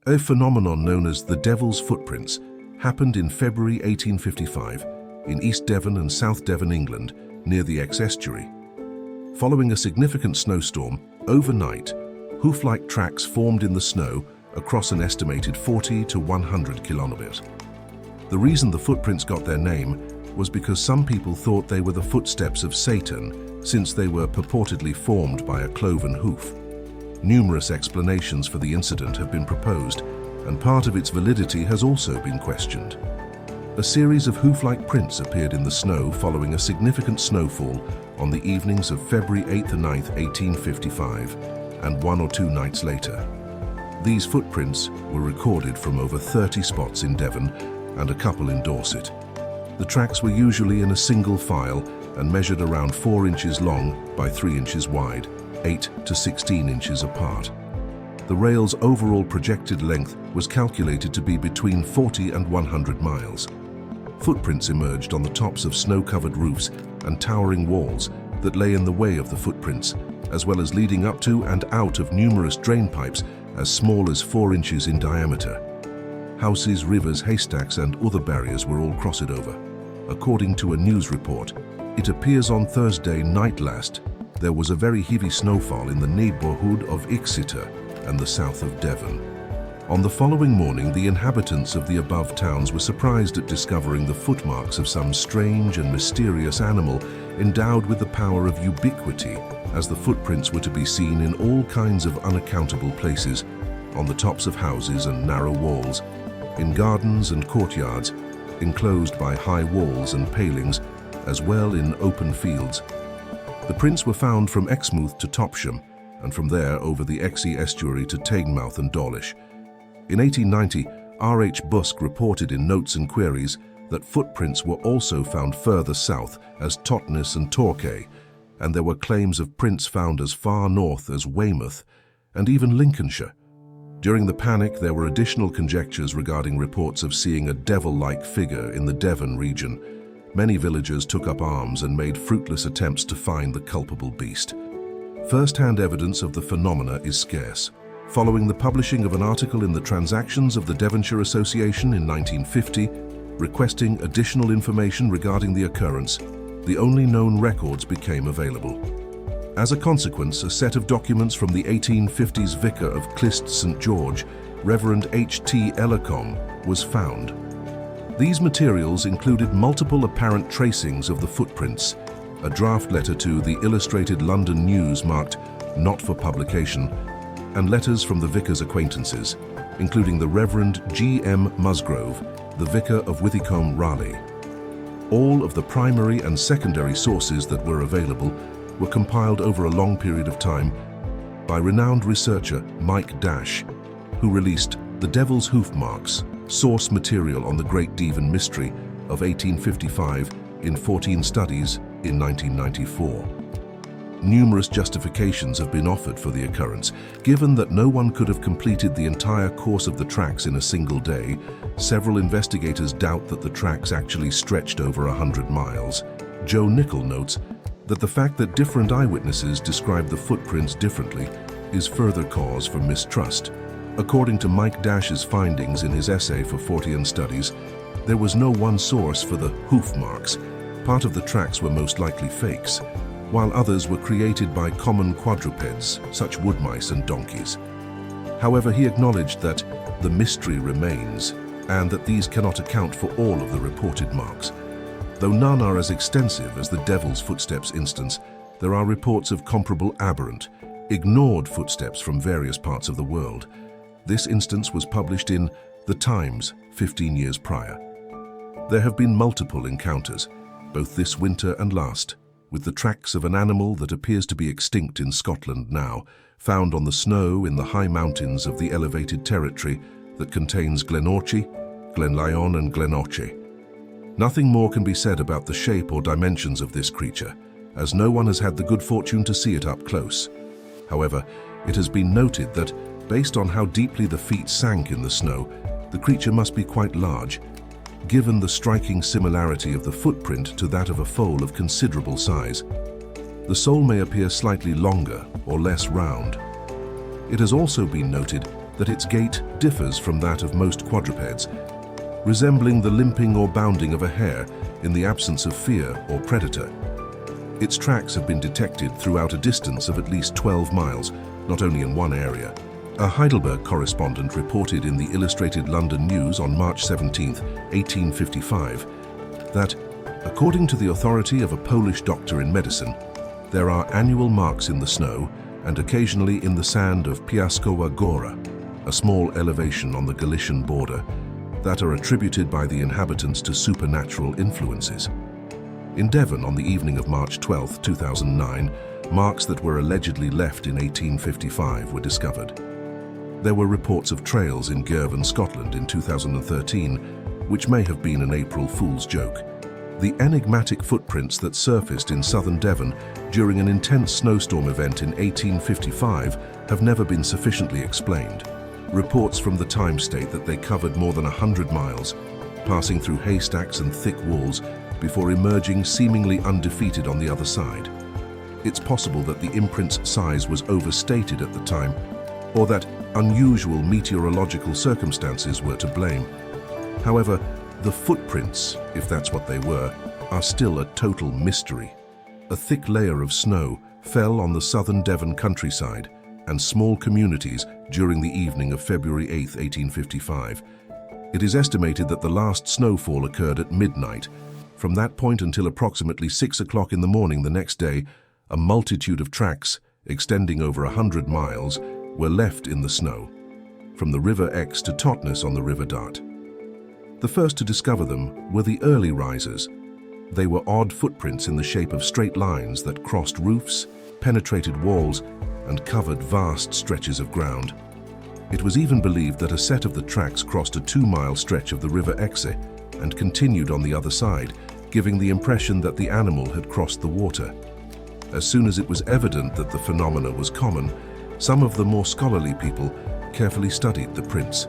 A phenomenon known as the Devil's Footprints happened in February 1855 in East Devon and South Devon, England, near the estuary. Following a significant snowstorm, overnight, hoof-like tracks formed in the snow across an estimated 40 to 100 kilometers. The reason the footprints got their name was because some people thought they were the footsteps of Satan, since they were purportedly formed by a cloven hoof. Numerous explanations for the incident have been proposed, and part of its validity has also been questioned. A series of hoof-like prints appeared in the snow following a significant snowfall on the evenings of February 8th and 9th, 1855, and 1 or 2 nights later. These footprints were recorded from over 30 spots in Devon and a couple in Dorset. The tracks were usually in a single file and measured around 4 inches long by 3 inches wide, 8 to 16 inches apart. The rail's overall projected length was calculated to be between 40 and 100 miles. Footprints emerged on the tops of snow-covered roofs and towering walls that lay in the way of the footprints, as well as leading up to and out of numerous drain pipes as small as 4 inches in diameter. Houses, rivers, haystacks and other barriers were all crossed over. According to a news report, it appears on Thursday night last, there was a very heavy snowfall in the neighborhood of Exeter and the south of Devon. On the following morning, the inhabitants of the above towns were surprised at discovering the footmarks of some strange and mysterious animal endowed with the power of ubiquity, as the footprints were to be seen in all kinds of unaccountable places, on the tops of houses and narrow walls, in gardens and courtyards, enclosed by high walls and palings, as well in open fields. The prints were found from Exmouth to Topsham, and from there over the Exe estuary to Teignmouth and Dawlish. In 1890, R.H. Busk reported in Notes and Queries that footprints were also found further south as Totnes and Torquay, and there were claims of prints found as far north as Weymouth and even Lincolnshire. During the panic, there were additional conjectures regarding reports of seeing a devil-like figure in the Devon region. Many villagers took up arms and made fruitless attempts to find the culpable beast. First-hand evidence of the phenomena is scarce. Following the publishing of an article in the Transactions of the Devonshire Association in 1950, requesting additional information regarding the occurrence, the only known records became available. As a consequence, a set of documents from the 1850s vicar of Clyst St. George, Reverend H.T. Ellercombe, was found. These materials included multiple apparent tracings of the footprints, a draft letter to the Illustrated London News marked "Not for Publication," and letters from the vicar's acquaintances, including the Reverend G.M. Musgrove, the vicar of Withycombe Raleigh. All of the primary and secondary sources that were available were compiled over a long period of time by renowned researcher Mike Dash, who released The Devil's Hoof Marks, source material on the Great Devon Mystery of 1855 in 14 studies in 1994. Numerous justifications have been offered for the occurrence. Given that no one could have completed the entire course of the tracks in a single day, several investigators doubt that the tracks actually stretched over 100 miles. Joe Nickel notes that the fact that different eyewitnesses describe the footprints differently is further cause for mistrust. According to Mike Dash's findings in his essay for Fortean Studies, there was no one source for the hoof marks. Part of the tracks were most likely fakes, while others were created by common quadrupeds, such wood mice and donkeys. However, he acknowledged that the mystery remains and that these cannot account for all of the reported marks. Though none are as extensive as the Devil's Footsteps instance, there are reports of comparable aberrant, ignored footsteps from various parts of the world. This instance was published in The Times 15 years prior. There have been multiple encounters, both this winter and last, with the tracks of an animal that appears to be extinct in Scotland now, found on the snow in the high mountains of the elevated territory that contains Glenorchy, Glenlyon and Glenochy. Nothing more can be said about the shape or dimensions of this creature, as no one has had the good fortune to see it up close. However, it has been noted that, based on how deeply the feet sank in the snow, the creature must be quite large, given the striking similarity of the footprint to that of a foal of considerable size. The sole may appear slightly longer or less round. It has also been noted that its gait differs from that of most quadrupeds, resembling the limping or bounding of a hare in the absence of fear or predator. Its tracks have been detected throughout a distance of at least 12 miles, not only in one area. A Heidelberg correspondent reported in the Illustrated London News on March 17, 1855, that, according to the authority of a Polish doctor in medicine, there are annual marks in the snow and occasionally in the sand of Piaskowa Góra, a small elevation on the Galician border, that are attributed by the inhabitants to supernatural influences. In Devon, on the evening of March 12, 2009, marks that were allegedly left in 1855 were discovered. There were reports of trails in Girvan, Scotland in 2013, which may have been an April Fool's joke. The enigmatic footprints that surfaced in southern Devon during an intense snowstorm event in 1855 have never been sufficiently explained. Reports from the time state that they covered more than 100 miles, passing through haystacks and thick walls before emerging seemingly undefeated on the other side. It's possible that the imprint's size was overstated at the time, or that unusual meteorological circumstances were to blame. However, the footprints, if that's what they were, are still a total mystery. A thick layer of snow fell on the southern Devon countryside and small communities during the evening of February 8, 1855. It is estimated that the last snowfall occurred at midnight. From that point until approximately 6 o'clock in the morning the next day, a multitude of tracks, extending over 100 miles, were left in the snow, from the River Exe to Totnes on the River Dart. The first to discover them were the early risers. They were odd footprints in the shape of straight lines that crossed roofs, penetrated walls, and covered vast stretches of ground. It was even believed that a set of the tracks crossed a 2-mile stretch of the River Exe and continued on the other side, giving the impression that the animal had crossed the water. As soon as it was evident that the phenomena was common, some of the more scholarly people carefully studied the prints.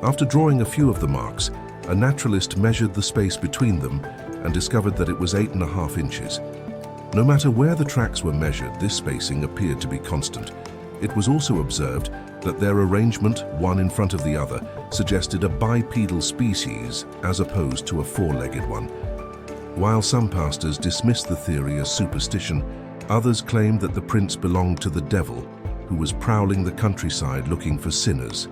After drawing a few of the marks, a naturalist measured the space between them and discovered that it was 8.5 inches. No matter where the tracks were measured, this spacing appeared to be constant. It was also observed that their arrangement, one in front of the other, suggested a bipedal species as opposed to a four-legged one. While some pastors dismissed the theory as superstition, others claimed that the prints belonged to the devil, who was prowling the countryside looking for sinners.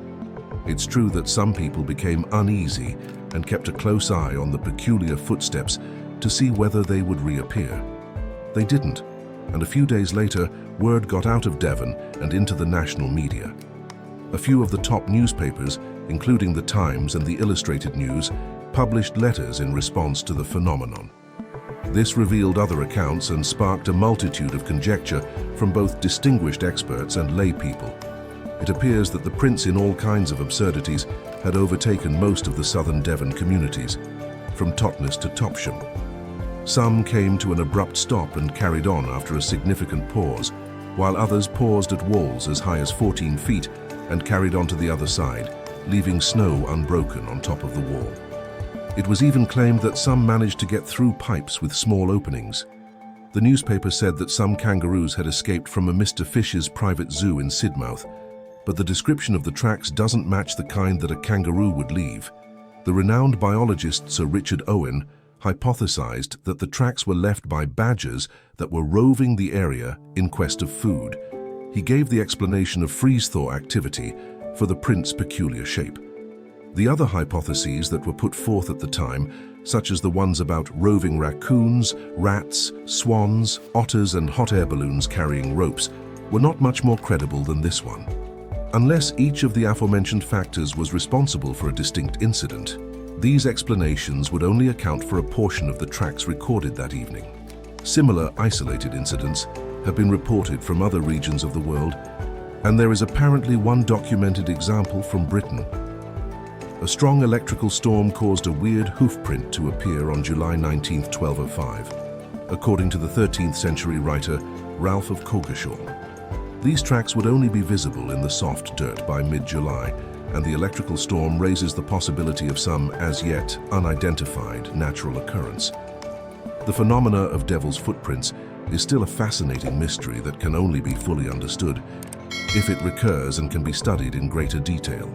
It's true that some people became uneasy and kept a close eye on the peculiar footsteps to see whether they would reappear. They didn't, and a few days later, word got out of Devon and into the national media. A few of the top newspapers, including the Times and the Illustrated News, published letters in response to the phenomenon. This revealed other accounts and sparked a multitude of conjecture from both distinguished experts and lay people. It appears that the prints in all kinds of absurdities had overtaken most of the southern Devon communities, from Totnes to Topsham. Some came to an abrupt stop and carried on after a significant pause, while others paused at walls as high as 14 feet and carried on to the other side, leaving snow unbroken on top of the wall. It was even claimed that some managed to get through pipes with small openings. The newspaper said that some kangaroos had escaped from a Mr. Fish's private zoo in Sidmouth, but the description of the tracks doesn't match the kind that a kangaroo would leave. The renowned biologist Sir Richard Owen hypothesized that the tracks were left by badgers that were roving the area in quest of food. He gave the explanation of freeze-thaw activity for the print's peculiar shape. The other hypotheses that were put forth at the time, such as the ones about roving raccoons, rats, swans, otters, and hot air balloons carrying ropes, were not much more credible than this one. Unless each of the aforementioned factors was responsible for a distinct incident, these explanations would only account for a portion of the tracks recorded that evening. Similar isolated incidents have been reported from other regions of the world, and there is apparently one documented example from Britain. A strong electrical storm caused a weird hoofprint to appear on July 19, 1205, according to the 13th century writer Ralph of Coggeshall. These tracks would only be visible in the soft dirt by mid-July, and the electrical storm raises the possibility of some as yet unidentified natural occurrence. The phenomena of devil's footprints is still a fascinating mystery that can only be fully understood if it recurs and can be studied in greater detail.